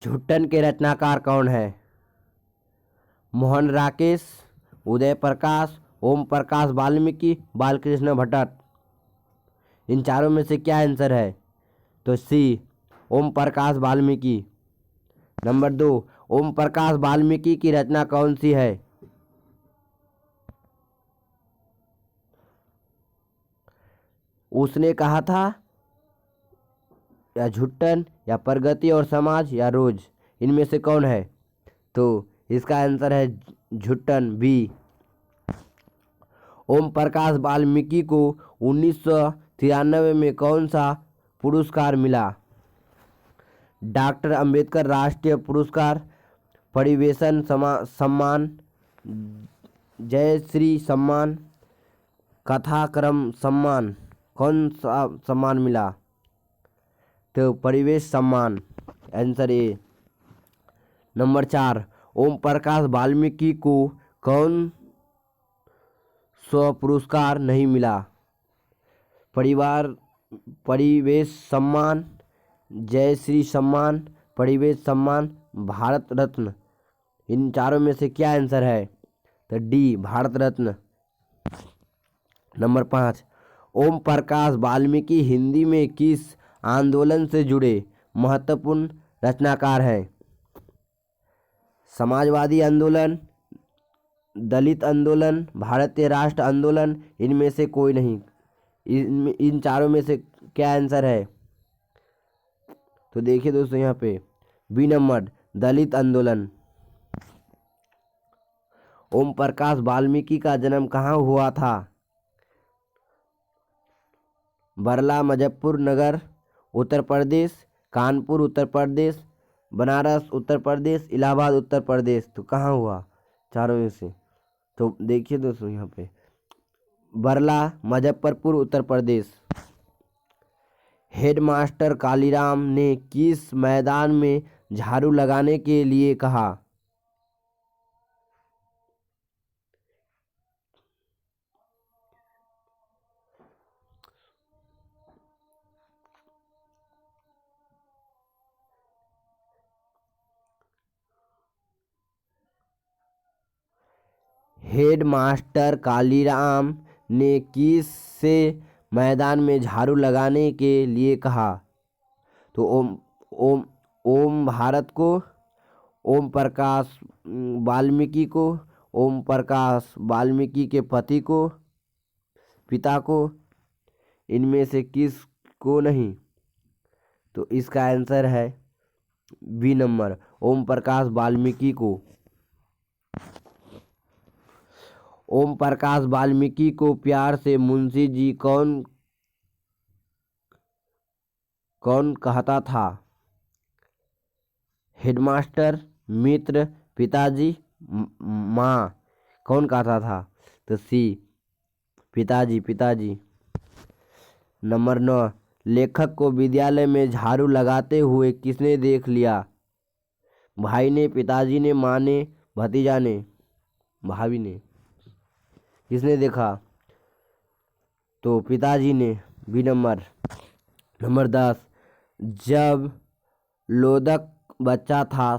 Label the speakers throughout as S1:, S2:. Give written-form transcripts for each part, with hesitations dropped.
S1: झुट्टन के रचनाकार कौन है? मोहन राकेश, उदय प्रकाश, ओम प्रकाश वाल्मीकि, बालकृष्ण भट्ट। इन चारों में से क्या आंसर है? तो सी, ओम प्रकाश वाल्मीकि। नंबर 2, ओम प्रकाश वाल्मीकि की रचना कौन सी है? उसने कहा था, या झुट्टन, या प्रगति और समाज, या रोज। इनमें से कौन है? तो इसका आंसर है झुट्टन, बी। ओम प्रकाश वाल्मीकि को 1993 में कौन सा पुरस्कार मिला? डॉक्टर अंबेडकर राष्ट्रीय पुरस्कार, परिवेशन सम्मान, जयश्री सम्मान, कथाक्रम सम्मान। कौन सा सम्मान मिला? तो परिवेश सम्मान, answer A. Number 4, Om Prakash Valmiki को कौन सा पुरस्कार नहीं मिला? परिवेश सम्मान, जयश्री सम्मान, परिवेश सम्मान, भारत रत्न। इन चारों में से क्या आंसर है? तो डी, भारत रत्न। नंबर 5, ओम प्रकाश वाल्मीकि हिंदी में किस आंदोलन से जुड़े महत्वपूर्ण रचनाकार हैं? समाजवादी आंदोलन, दलित आंदोलन, भारतीय राष्ट्र आंदोलन। इनमें से कोई नहीं। इन चारों में से क्या आंसर है? तो देखिए दोस्तों, यहाँ पे बी नंबर, दलित आंदोलन। ओम प्रकाश वाल्मीकि का जन्म कहाँ हुआ था? बरला मुजफ्फरनगर उत्तर प्रदेश, कानपुर उत्तर प्रदेश, बनारस उत्तर प्रदेश, इलाहाबाद उत्तर प्रदेश। तो कहाँ हुआ चारों में से? तो देखिए दोस्तों, यहाँ पे बरला मुजफ्फरपुर उत्तर प्रदेश। हेडमास्टर कालीराम ने किस मैदान में झाड़ू लगाने के लिए कहा? हेडमास्टर कालीराम ने किस से मैदान में झाड़ू लगाने के लिए कहा? तो ओम भारत को, ओम प्रकाश वाल्मीकि को, ओम प्रकाश वाल्मीकि के पति को, पिता को। इनमें से किस को नहीं? तो इसका आंसर है बी नंबर, ओम प्रकाश वाल्मीकि को। ओम प्रकाश वाल्मीकि को प्यार से मुंशी जी कौन कहता था? हेडमास्टर, मित्र, पिताजी, माँ। कौन कहता था? तो सी, पिताजी। नंबर 9, लेखक को विद्यालय में झाड़ू लगाते हुए किसने देख लिया? भाई ने, पिताजी ने, माँ ने, भतीजा ने, भाभी ने। किसने देखा? तो पिताजी ने, बी नंबर। नंबर 10, जब लोदक बच्चा था,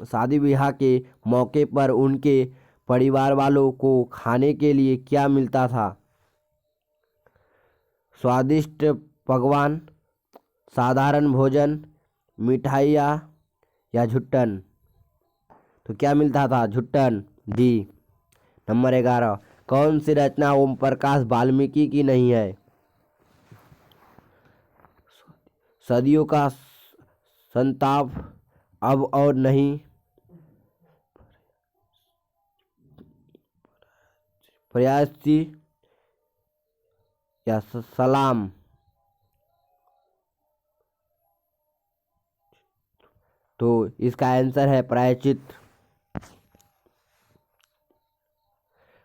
S1: शादी ब्याह के मौके पर उनके परिवार वालों को खाने के लिए क्या मिलता था? स्वादिष्ट पकवान, साधारण भोजन, मिठाइयाँ, या झुट्टन। तो क्या मिलता था? झुट्टन, डी। नंबर 11, कौन सी रचना ओम प्रकाश वाल्मीकि की नहीं है? सदियों का संताप, अब और नहीं, प्रयासी, या सलाम। तो इसका आंसर है प्रायश्चित।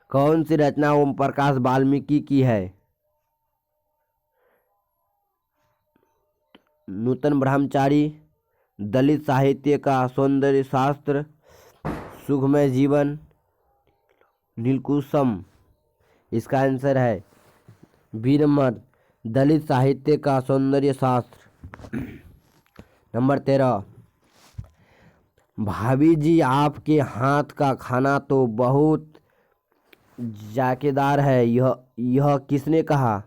S1: कौन सी रचना ओम प्रकाश वाल्मीकि की है? नूतन ब्रह्मचारी, दलित साहित्य का सौंदर्य शास्त्र, सुखमय जीवन, नीलकुसम। इसका आंसर है बी नंबर, दलित साहित्य का सौंदर्य शास्त्र। नंबर 13, भाभी जी आपके हाथ का खाना तो बहुत जायकेदार है, यह किसने कहा?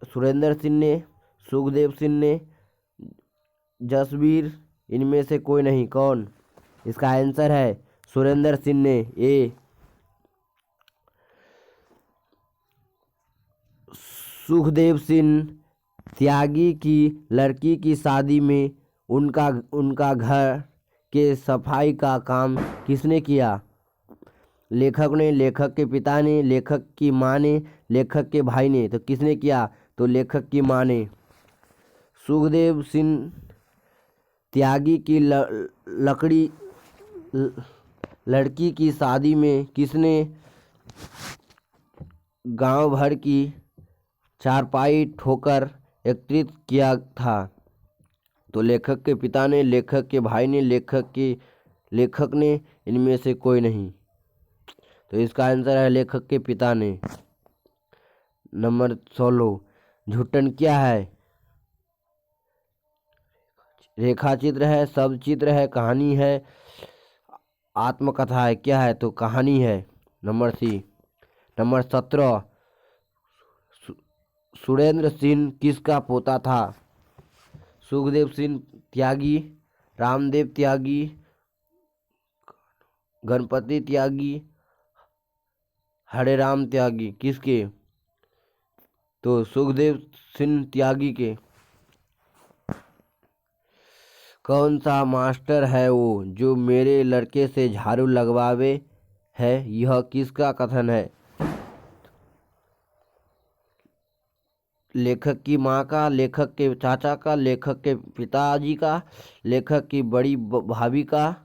S1: सुरेंद्र सिंह ने, सुखदेव सिंह ने, जसवीर, इनमें से कोई नहीं। कौन? इसका आंसर है सुरेंद्र सिंह ने। ए। सुखदेव सिंह त्यागी की लड़की की शादी में उनका उनका घर के सफाई का काम किसने किया? लेखक ने, लेखक के पिता ने, लेखक की माँ ने, लेखक के भाई ने। तो किसने किया? तो लेखक की माँ ने। सुखदेव सिंह त्यागी की लड़की की शादी में किसने गांव भर की चारपाई ठोकर एकत्रित किया था? तो लेखक के पिता ने, लेखक के भाई ने, लेखक ने, इनमें से कोई नहीं। तो इसका आंसर है लेखक के पिता ने। नंबर 16, झुट्टन क्या है? रेखा चित्र है, शब्द चित्र है, कहानी है, आत्मकथा है, क्या है? तो कहानी है। Number C. Number 17, Surendra Singh किसका पोता था? सुखदेव सिंह त्यागी, रामदेव त्यागी, गणपति त्यागी, हरेराम त्यागी, किसके? तो सुखदेव सिंह त्यागी के। कौन सा मास्टर है वो जो मेरे लड़के से झाड़ू लगवावे है, यह किसका कथन है? लेखक की माँ का, लेखक के चाचा का, लेखक के पिताजी का, लेखक की बड़ी भाभी का।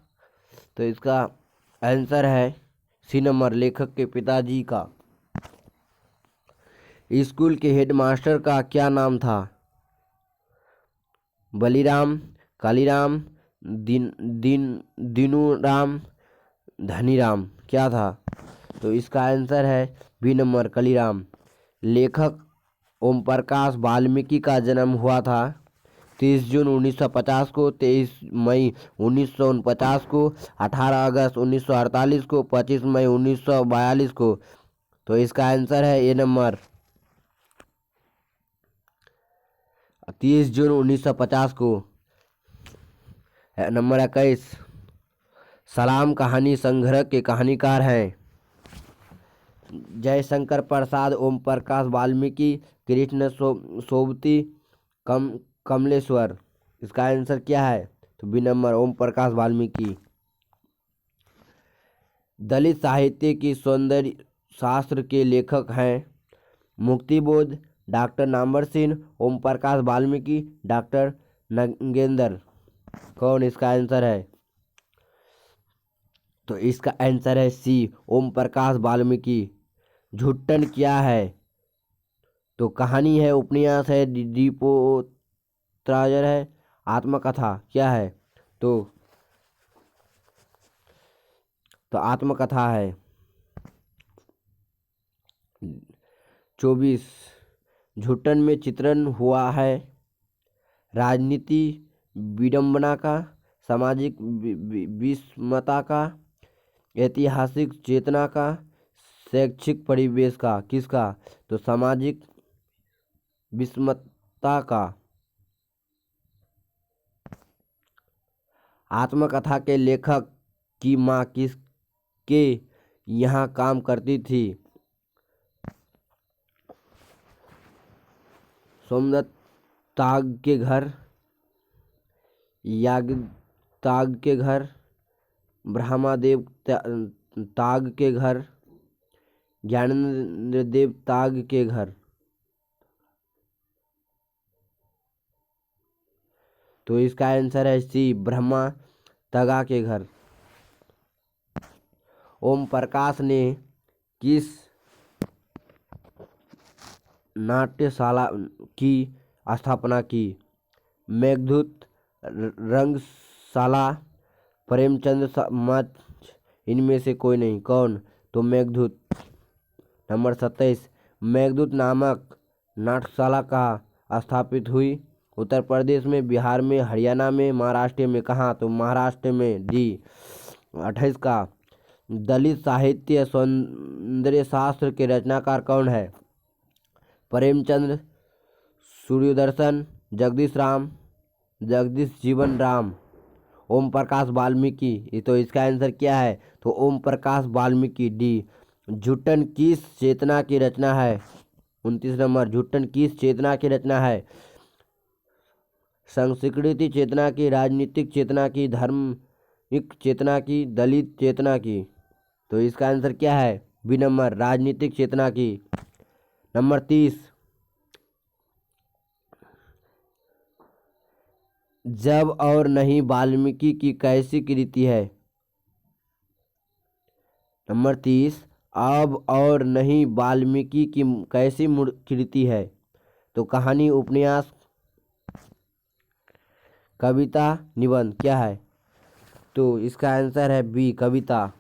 S1: तो इसका आंसर है सी नंबर, लेखक के पिताजी का। स्कूल के हेडमास्टर का क्या नाम था? बलीराम, कालीराम, दीनूराम, धनीराम, क्या था? तो इसका आंसर है बी नंबर, कालीराम। लेखक ओम प्रकाश वाल्मीकि का जन्म हुआ था 30 जून 1950 को, 23 मई 1949 को, 18 अगस्त 1948 को, 25 मई 1942 को। तो इसका आंसर है ए नंबर, 30 जून 1950 को। नंबर 21, सलाम कहानी संग्रह के कहानीकार हैं जयशंकर प्रसाद, ओम प्रकाश वाल्मीकि, कृष्ण सोबती, कमलेश्वर। इसका आंसर क्या है? तो बी नंबर, ओम प्रकाश वाल्मीकि। दलित साहित्य की सौंदर्य शास्त्र के लेखक हैं मुक्तिबोध, डॉक्टर नामवर सिंह, ओम प्रकाश वाल्मीकि, डॉक्टर नंगेंद्र। कौन इसका आंसर है? तो इसका आंसर है सी, ओम प्रकाश वाल्मीकि। झुट्टन क्या है? तो कहानी है, उपन्यास है, दीपोत्राजर है, आत्मकथा, क्या है? तो आत्मकथा है। 24, झुट्टन में चित्रण हुआ है राजनीति विडंबना का, सामाजिक विषमता का, ऐतिहासिक चेतना का, शैक्षिक परिवेश का, किसका? तो सामाजिक विषमता का। आत्मकथा के लेखक की माँ किसके यहाँ काम करती थी? सोमदत्त ताग के घर, यागताग के घर, ब्रह्मादेव ताग के घर, ज्ञानेंद्र देव ताग के घर। तो इसका आंसर है सी, ब्रह्मा तगा के घर। ओम प्रकाश ने किस नाट्यशाला की स्थापना की? मेघदूत, रंगशाला, प्रेमचंद मंच, इनमें से कोई नहीं। कौन? तो मेघदूत। नंबर 27 मेघदूत नामक नाट्यशाला कहाँ स्थापित हुई? उत्तर प्रदेश में, बिहार में, हरियाणा में, महाराष्ट्र में। कहाँ? तो महाराष्ट्र में, डी। 28 का दलित साहित्य सौंदर्य शास्त्र के रचनाकार कौन है? प्रेमचंद, सूर्यदर्शन, जगदीश जीवन राम, ओम प्रकाश वाल्मीकि। तो इसका आंसर क्या है? तो ओम प्रकाश वाल्मीकि, डी। झुट्टन किस चेतना की रचना है? 29 नंबर झुट्टन किस चेतना की रचना है? संस्कृति चेतना की, राजनीतिक चेतना की, धार्मिक चेतना की, दलित चेतना की। तो इसका आंसर क्या है? बी नंबर राजनीतिक चेतना की। नंबर 30 जब और नहीं वाल्मीकि की कैसी कृति है? नंबर 30 अब और नहीं वाल्मीकि की कैसी कृति है? तो कहानी, उपन्यास, कविता, निबंध। क्या है? तो इसका आंसर है बी कविता।